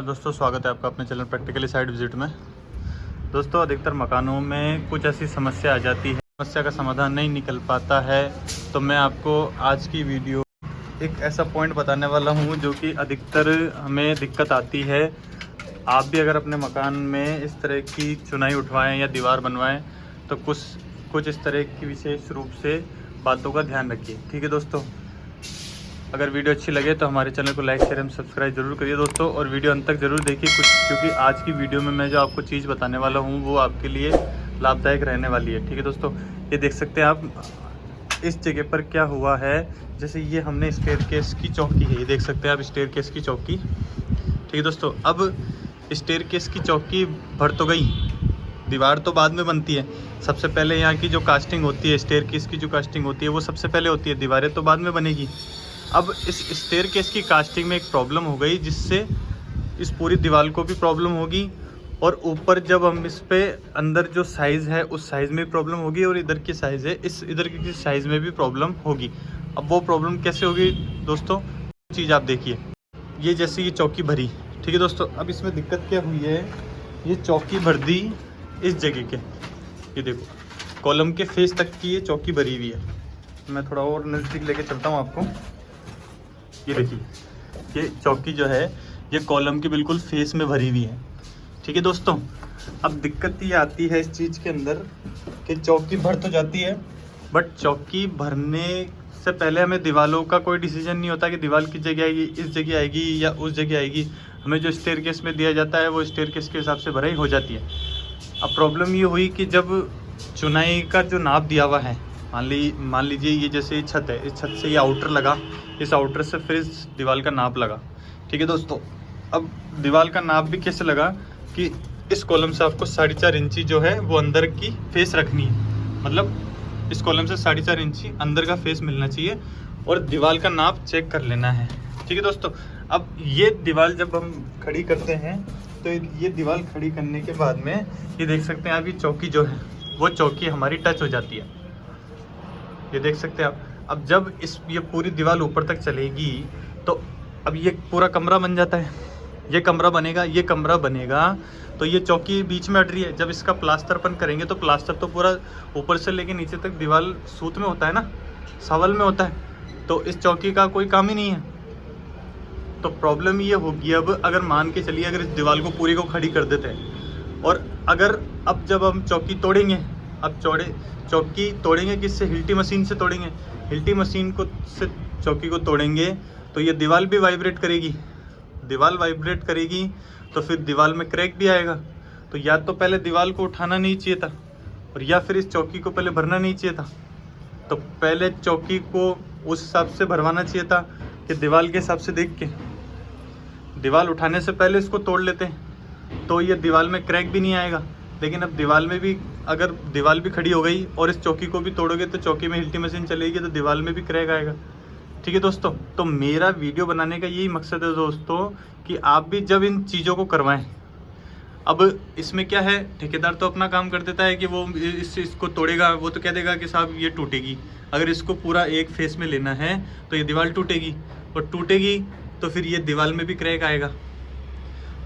दोस्तों स्वागत है आपका अपने चैनल प्रैक्टिकली साइट विजिट में। दोस्तों अधिकतर मकानों में कुछ ऐसी समस्या आ जाती है, समस्या का समाधान नहीं निकल पाता है। तो मैं आपको आज की वीडियो एक ऐसा पॉइंट बताने वाला हूं जो कि अधिकतर हमें दिक्कत आती है। आप भी अगर अपने मकान में इस तरह की चुनाई उठवाएं या दीवार बनवाएं तो कुछ इस तरह की विशेष रूप से बातों का ध्यान रखिए। ठीक है दोस्तों, अगर वीडियो अच्छी लगे तो हमारे चैनल को लाइक शेयर एवं सब्सक्राइब जरूर करिए दोस्तों, और वीडियो अंत तक जरूर देखिए क्योंकि आज की वीडियो में मैं जो आपको चीज़ बताने वाला हूँ वो आपके लिए लाभदायक रहने वाली है। ठीक है दोस्तों, ये देख सकते हैं आप इस जगह पर क्या हुआ है। जैसे ये हमने स्टेयरकेस की चौकी है, ये देख सकते हैं आप स्टेयरकेस की चौकी। ठीक है दोस्तों, अब स्टेयरकेस की चौकी भर तो गई, दीवार तो बाद में बनती है। सबसे पहले यहाँ की जो कास्टिंग होती है, स्टेयरकेस की जो कास्टिंग होती है वो सबसे पहले होती है, दीवारें तो बाद में बनेगी। अब इस स्टेयरकेस की कास्टिंग में एक प्रॉब्लम हो गई जिससे इस पूरी दीवार को भी प्रॉब्लम होगी, और ऊपर जब हम इस पे अंदर जो साइज़ है उस साइज़ में भी प्रॉब्लम होगी, और इधर की साइज़ है इस इधर की साइज़ में भी प्रॉब्लम होगी। अब वो प्रॉब्लम कैसे होगी दोस्तों, चीज़ आप देखिए। ये जैसे ये चौकी भरी, ठीक है दोस्तों, अब इसमें दिक्कत क्या हुई है, ये चौकी भर दी इस जगह के, ये देखो कॉलम के फेस तक की ये चौकी भरी हुई है। मैं थोड़ा और नज़दीक लेके चलता हूँ आपको। ये देखिए, ये चौकी जो है ये कॉलम के बिल्कुल फेस में भरी हुई है। ठीक है दोस्तों, अब दिक्कत ये आती है इस चीज़ के अंदर कि चौकी भर तो जाती है, बट चौकी भरने से पहले हमें दीवारों का कोई डिसीजन नहीं होता कि दीवार किस जगह आएगी, इस जगह आएगी या उस जगह आएगी। हमें जो स्टेयरकेस में दिया जाता है वो स्टेयरकेस के हिसाब से भराई हो जाती है। अब प्रॉब्लम ये हुई कि जब चुनाई का जो नाप दिया हुआ है, मान लीजिए ये जैसे ये छत है, इस छत से ये आउटर लगा, इस आउटर से फिर इस दीवार का नाप लगा। ठीक है दोस्तों, अब दीवार का नाप भी कैसे लगा कि इस कॉलम से आपको 4.5 इंची जो है वो अंदर की फेस रखनी है, मतलब इस कॉलम से 4.5 इंची अंदर का फेस मिलना चाहिए, और दीवार का नाप चेक कर लेना है। ठीक है दोस्तों, अब ये दीवार जब हम खड़ी करते हैं तो ये दीवार खड़ी करने के बाद में ये देख सकते हैं आप, ये चौकी जो है वो चौकी हमारी टच हो जाती है, ये देख सकते हैं आप। अब जब ये पूरी दीवार ऊपर तक चलेगी तो अब ये पूरा कमरा बन जाता है, ये कमरा बनेगा तो ये चौकी बीच में अट रही है। जब इसका प्लास्टरपन करेंगे तो प्लास्टर तो पूरा ऊपर से लेके नीचे तक दीवार सूत में होता है ना, सावल में होता है, तो इस चौकी का कोई काम ही नहीं है। तो प्रॉब्लम ये होगी, अब अगर मान के चलिए अगर इस दीवार को पूरी को खड़ी कर देते हैं, और अगर अब जब हम चौकी तोड़ेंगे, अब चौकी तोड़ेंगे किससे, हिल्टी मशीन से तोड़ेंगे। हिल्टी मशीन को से चौकी को तोड़ेंगे तो ये दीवार भी वाइब्रेट करेगी, दीवार वाइब्रेट करेगी तो फिर दीवार में क्रैक भी आएगा। तो या तो पहले दीवार को उठाना नहीं चाहिए था, और या फिर इस चौकी को पहले भरना नहीं चाहिए था। तो पहले चौकी को उस हिसाब से भरवाना चाहिए था कि दीवार के हिसाब से देख के, दीवार उठाने से पहले इसको तोड़ लेते हैं तो ये दीवार में क्रैक भी नहीं आएगा। लेकिन अब दीवार में भी, अगर दीवार भी खड़ी हो गई और इस चौकी को भी तोड़ोगे तो चौकी में हिल्टी मशीन चलेगी तो दीवार में भी क्रैक आएगा। ठीक है दोस्तों, तो मेरा वीडियो बनाने का यही मकसद है दोस्तों कि आप भी जब इन चीज़ों को करवाएं। अब इसमें क्या है, ठेकेदार तो अपना काम कर देता है कि वो इसको तोड़ेगा, वो तो कह देगा कि साहब ये टूटेगी। अगर इसको पूरा एक फेस में लेना है तो ये दीवार टूटेगी, और टूटेगी तो फिर ये दीवार में भी क्रैक आएगा।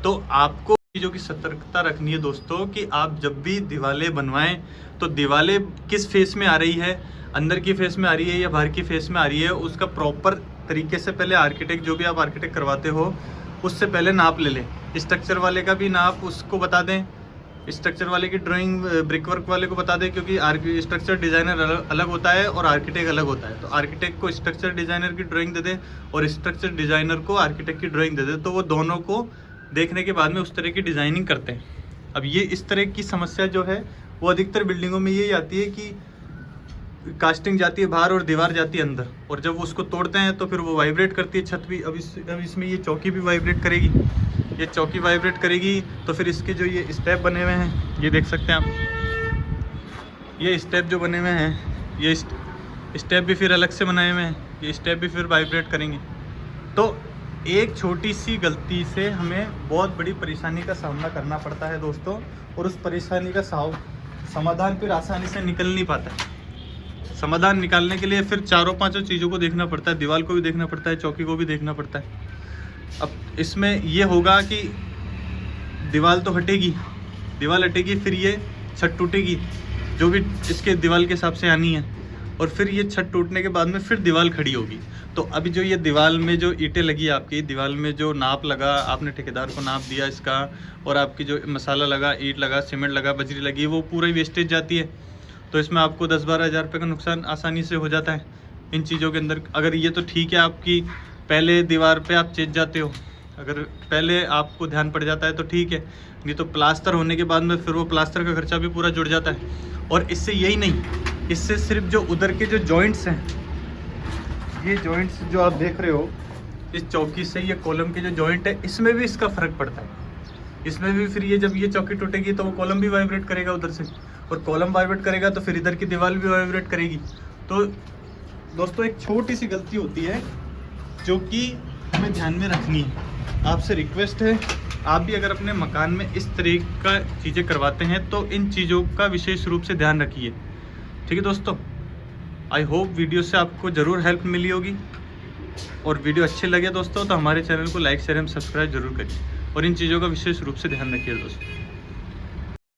तो आपको चीज़ों की सतर्कता रखनी है दोस्तों कि आप जब भी दीवारें बनवाएं तो दीवारें किस फेस में आ रही है, अंदर की फेस में आ रही है या बाहर की फेस में आ रही है, उसका प्रॉपर तरीके से पहले आर्किटेक्ट, जो भी आप आर्किटेक्ट करवाते हो उससे पहले नाप ले लें। स्ट्रक्चर वाले का भी नाप उसको बता दें, स्ट्रक्चर वाले की ड्राइंग ब्रिक वर्क वाले को बता दें, क्योंकि स्ट्रक्चर डिज़ाइनर अलग होता है और आर्किटेक्ट अलग होता है। तो आर्किटेक्ट को स्ट्रक्चर डिज़ाइनर की ड्राइंग दे दें और स्ट्रक्चर डिज़ाइनर को आर्किटेक्ट की ड्राइंग दे दें, तो वो दोनों को देखने के बाद में उस तरह की डिज़ाइनिंग करते हैं। अब ये इस तरह की समस्या जो है वो अधिकतर बिल्डिंगों में यही आती है कि कास्टिंग जाती है बाहर और दीवार जाती है अंदर, और जब उसको तोड़ते हैं तो फिर वो वाइब्रेट करती है छत भी। अब इसमें ये चौकी भी वाइब्रेट करेगी, ये चौकी वाइब्रेट करेगी तो फिर इसके जो ये स्टेप बने हुए हैं, ये देख सकते हैं आप, ये स्टेप जो बने हुए हैं, ये स्टेप भी फिर अलग से बनाए हुए हैं, ये स्टेप भी फिर वाइब्रेट करेंगे। तो एक छोटी सी गलती से हमें बहुत बड़ी परेशानी का सामना करना पड़ता है दोस्तों, और उस परेशानी का समाधान फिर आसानी से निकल नहीं पाता है। समाधान निकालने के लिए फिर 4-5 चीज़ों को देखना पड़ता है, दीवार को भी देखना पड़ता है, चौकी को भी देखना पड़ता है। अब इसमें ये होगा कि दीवार तो हटेगी, दीवार हटेगी, फिर ये छत टूटेगी जो भी इसके दीवार के हिसाब से आनी है, और फिर ये छत टूटने के बाद में फिर दीवार खड़ी होगी। तो अभी जो ये दीवार में जो ईंटें लगी आपकी, दीवार में जो नाप लगा, आपने ठेकेदार को नाप दिया इसका, और आपकी जो मसाला लगा, ईंट लगा, सीमेंट लगा, बजरी लगी, वो पूरा ही वेस्टेज जाती है। तो इसमें आपको 10-12 हज़ार रुपये का नुकसान आसानी से हो जाता है इन चीज़ों के अंदर। अगर ये तो ठीक है आपकी पहले दीवार पे आप चेंज जाते हो, अगर पहले आपको ध्यान पड़ जाता है तो ठीक है, नहीं तो प्लास्टर होने के बाद में फिर वो प्लास्टर का खर्चा भी पूरा जुड़ जाता है। और इससे यही नहीं, इससे सिर्फ जो उधर के जो जॉइंट्स हैं, ये जॉइंट्स जो आप देख रहे हो, इस चौकी से ये कॉलम के जो जॉइंट है, इसमें भी इसका फ़र्क पड़ता है। इसमें भी फिर ये जब ये चौकी टूटेगी तो वो कॉलम भी वाइब्रेट करेगा उधर से, और कॉलम वाइब्रेट करेगा तो फिर इधर की दीवार भी वाइब्रेट करेगी। तो दोस्तों एक छोटी सी गलती होती है जो कि हमें ध्यान में रखनी है। आपसे रिक्वेस्ट है, आप भी अगर अपने मकान में इस तरह का चीज़ें करवाते हैं तो इन चीज़ों का विशेष रूप से ध्यान रखिए। ठीक है दोस्तों, आई होप वीडियो से आपको ज़रूर हेल्प मिली होगी, और वीडियो अच्छे लगे दोस्तों तो हमारे चैनल को लाइक शेयर एवं सब्सक्राइब जरूर करिए, और इन चीज़ों का विशेष रूप से ध्यान रखिए दोस्तों।